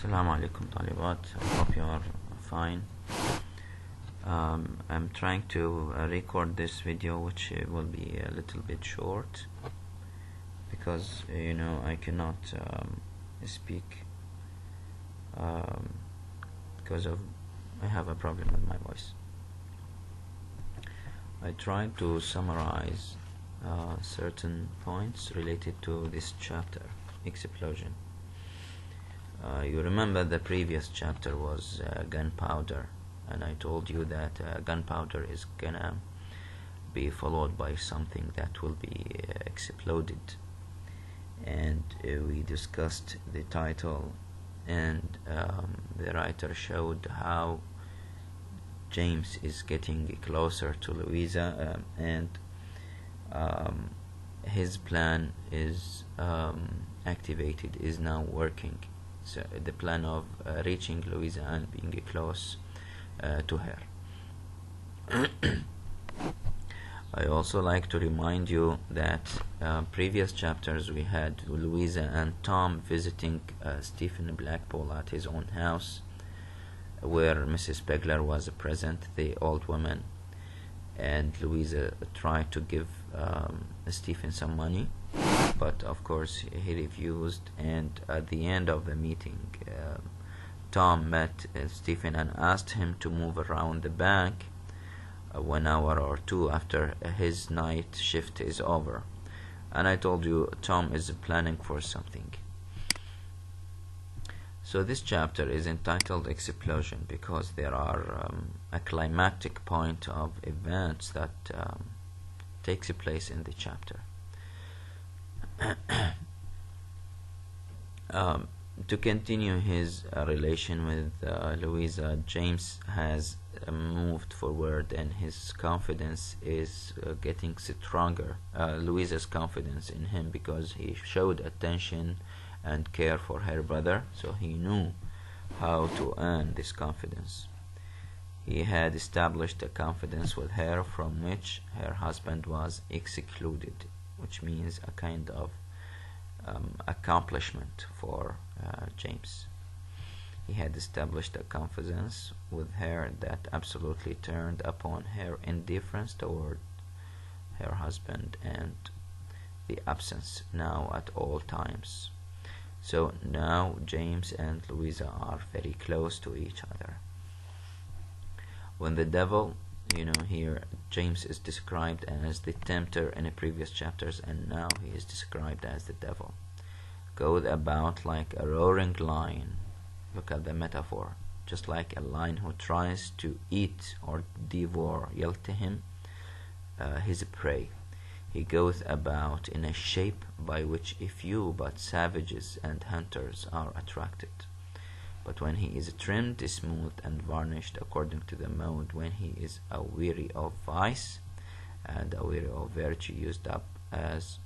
Assalamu alaikum talibat. I hope you are fine. I'm trying to record this video, which will be a little bit short because I cannot speak because I have a problem with my voice. I tried to summarize certain points related to this chapter, explosion. You remember the previous chapter was gunpowder, and I told you that gunpowder is gonna be followed by something that will be exploded, and we discussed the title, and the writer showed how James is getting closer to Louisa, and his plan is activated, is now working. So the plan of reaching Louisa and being close to her. I also like to remind you that previous chapters we had Louisa and Tom visiting Stephen Blackpool at his own house, where Mrs. Pegler was present, the old woman, and Louisa tried to give Stephen some money, but of course he refused, and at the end of the meeting Tom met Stephen and asked him to move around the bank 1 hour or 2 after his night shift is over. And I told you Tom is planning for something. So this chapter is entitled Explosion because there are a climactic point of events that takes place in the chapter. To continue his relation with Louisa, James has moved forward and his confidence is getting stronger. Louisa's confidence in him, because he showed attention and care for her brother, so he knew how to earn this confidence. He had established a confidence with her from which her husband was excluded, which means a kind of accomplishment for James. He had established a confidence with her that absolutely turned upon her indifference toward her husband and the absence now at all times. So now James and Louisa are very close to each other. When the devil, here James is described as the tempter in the previous chapters, and now he is described as the devil, goes about like a roaring lion. Look at the metaphor, just like a lion who tries to eat or devour his prey. He goes about in a shape by which a few but savages and hunters are attracted. But when he is trimmed, smooth, and varnished according to the mode, when he is aweary of vice and aweary of virtue, used up as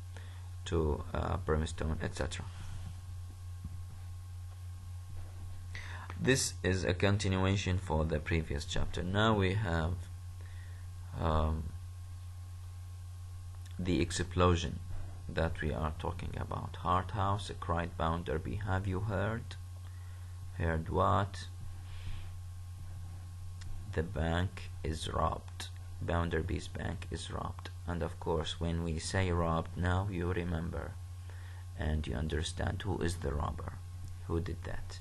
to brimstone, etc. This is a continuation for the previous chapter. Now we have the explosion that we are talking about. Harthouse, cried Bounderby. Have you heard? Heard what? The bank is robbed. Bounderby's bank is robbed. And of course, when we say robbed, now you remember and you understand who is the robber, who did that.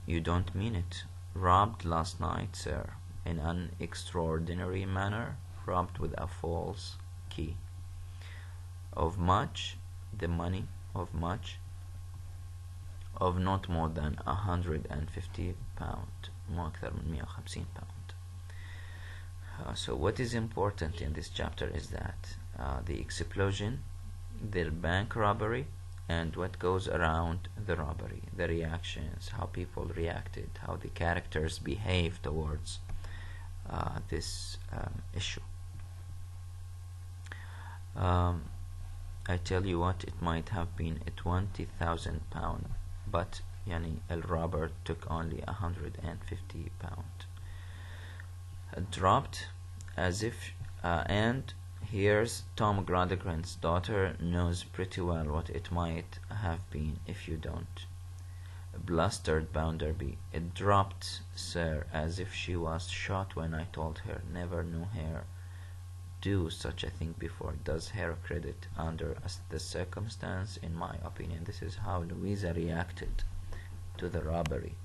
You don't mean it. Robbed last night, sir, in an extraordinary manner, robbed with a false key. Of much, the money of much, of not more than 150 pound, مو أكثر من 150 pound. So what is important in this chapter is that the explosion, the bank robbery, and what goes around the robbery, the reactions, how people reacted, how the characters behave towards this issue. I tell you what, it might have been a 20,000 pound, but El robber took only 150 pound. Dropped as if, and here's Tom Gradgrin's daughter knows pretty well what it might have been if you don't. blustered Bounderby. It dropped, sir, as if she was shot when I told her. Never knew her do such a thing before. Does her credit under the circumstance, in my opinion. This is how Louisa reacted to the robbery.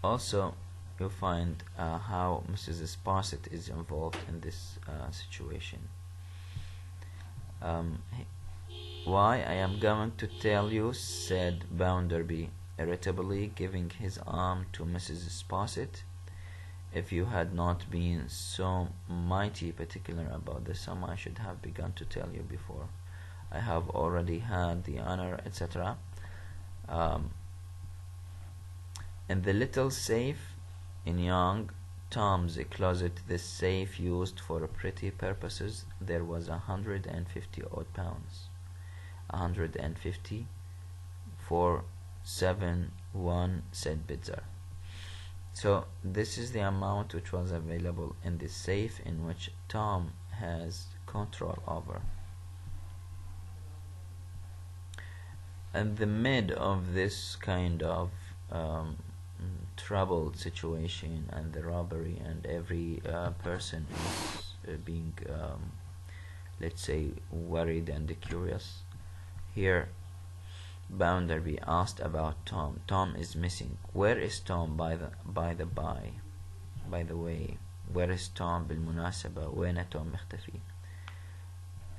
Also, you find how Mrs. Sparsit is involved in this situation. Why, I am going to tell you, said Bounderby irritably, giving his arm to Mrs. Sparsit. If you had not been so mighty particular about the sum, I should have begun to tell you before. I have already had the honor, etc. In the little safe in young Tom's closet, this safe used for pretty purposes, there was 150 odd pounds. 150 for 7-1, said Bitzer. So this is the amount which was available in the safe in which Tom has control over. In the mid of this kind of troubled situation and the robbery, and every person is being let's say worried and curious, here Bounderby asked about Tom. Tom is missing. Where is Tom, by the way? Where is Tom بالمناسبة؟ وين توم مختفي?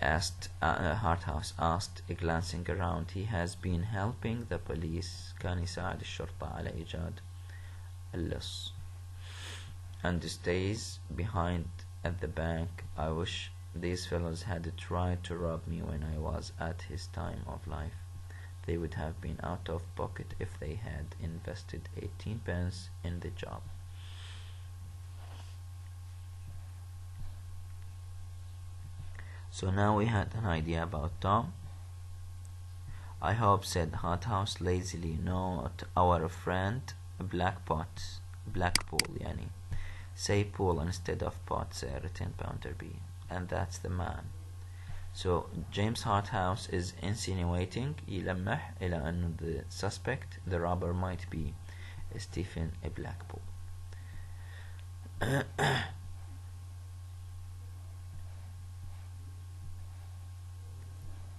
Asked Harthouse asked, glancing around. He has been helping the police. كان يساعد الشرطة على إيجاد اللص, and stays behind at the bank. I wish these fellows had tried to rob me when I was at his time of life. They would have been out of pocket if they had invested 18 pence in the job. So now we had an idea about Tom. I hope, said Harthouse lazily, not our friend Blackpool yani. Say Pool instead of Pot, sir, returned Bounderby. And that's the man. So James Harthouse is insinuating, يلمح إلى أن the suspect, the robber, might be Stephen Blackpool.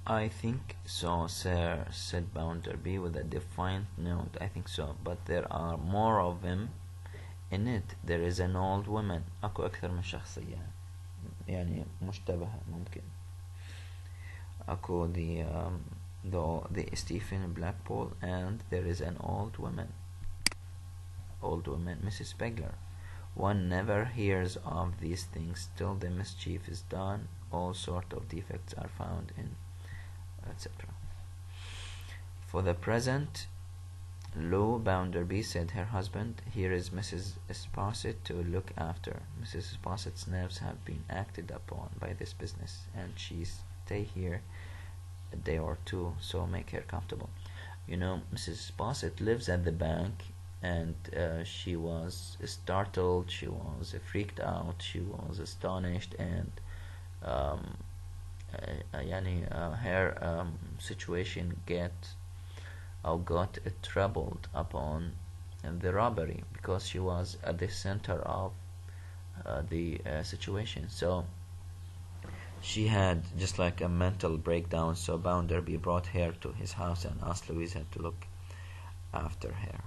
I think so, sir, said Bounderby with a defiant note. I think so, but there are more of them in it. There is an old woman. أكو أكثر من شخصية يعني مشتبهة ممكن. أكو the Stephen Blackpool, and there is an old woman, Mrs. Pegler. One never hears of these things till the mischief is done. All sort of defects are found in, etc. For the present, Lou, Bounderby, said her husband, here is Mrs. Sparsit to look after. Mrs. Sparsit's nerves have been acted upon by this business, and she stay here a day or two, so make her comfortable. You know, Mrs. Sparsit lives at the bank, and she was startled, she was freaked out, she was astonished, and her situation got troubled upon the robbery, because she was at the center of the situation. So she had just like a mental breakdown. So Bounderby brought her to his house and asked Louisa to look after her.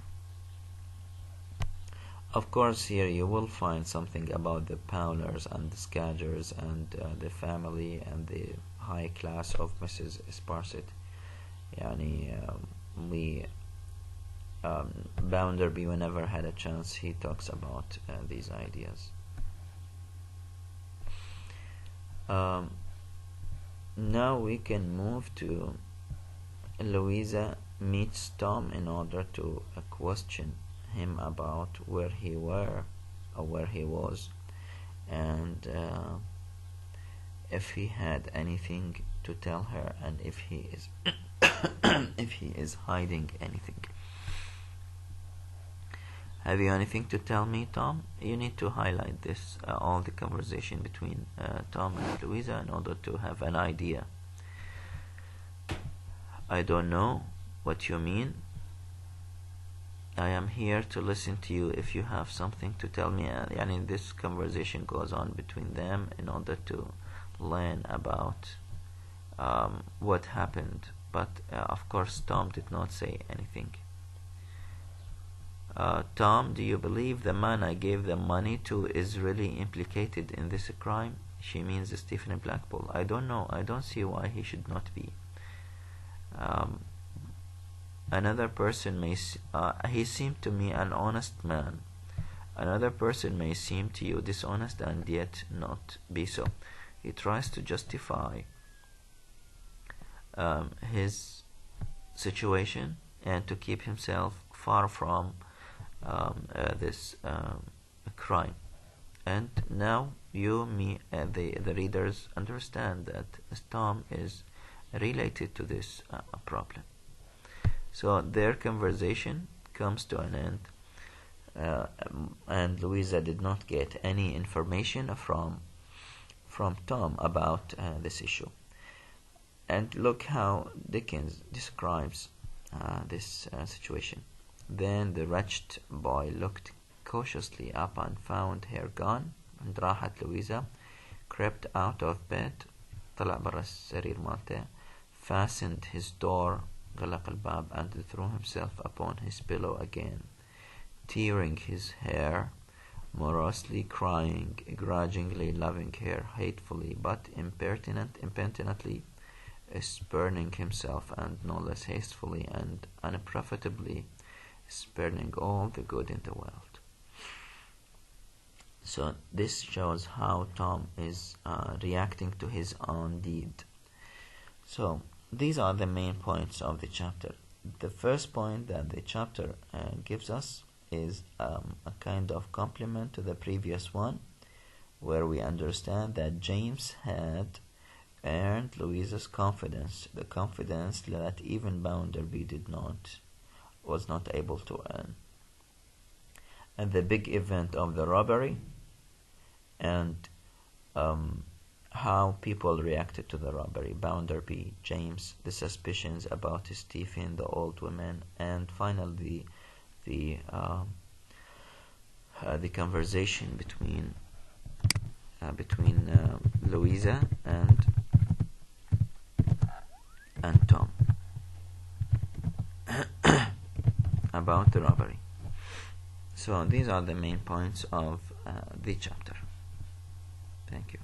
Of course, here you will find something about the Powlers and the Scadgers and the family and the high class of Mrs. Sparsit. Bounderby, whenever had a chance, he talks about these ideas. Now we can move to Louisa meets Tom in order to question him about where he was, and if he had anything to tell her, and if he is if he is hiding anything. Have you anything to tell me, Tom? You need to highlight this, all the conversation between Tom and Louisa, in order to have an idea. I don't know what you mean. I am here to listen to you if you have something to tell me. Yani this conversation goes on between them in order to learn about what happened. But of course Tom did not say anything. Tom, do you believe the man I gave the money to is really implicated in this crime? She means Stephen Blackpool. I don't know. I don't see why he should not be. Another person may he seemed to me an honest man. Another person may seem to you dishonest and yet not be so. He tries to justify his situation and to keep himself far from this crime. And now you, me, the readers understand that Tom is related to this problem. So their conversation comes to an end, and Louisa did not get any information from Tom about this issue. And look how Dickens describes this situation. Then the wretched boy looked cautiously up and found her gone. And راحت Louisa, crept out of bed, طلع برا السرير مالته, fastened his door, غلق الباب, and threw himself upon his pillow again, tearing his hair, morosely crying, grudgingly loving her, hatefully but impenitently spurning himself, and no less hastily and unprofitably spurning all the good in the world. So this shows how Tom is reacting to his own deed. So these are the main points of the chapter. The first point that the chapter gives us is a kind of complement to the previous one, where we understand that James had earned Louisa's confidence, the confidence that even Bounderby was not able to earn. And the big event of the robbery, and how people reacted to the robbery, Bounderby, James, the suspicions about Stephen, the old woman, and finally the conversation between Louisa and Tom about the robbery. So these are the main points of the chapter. Thank you.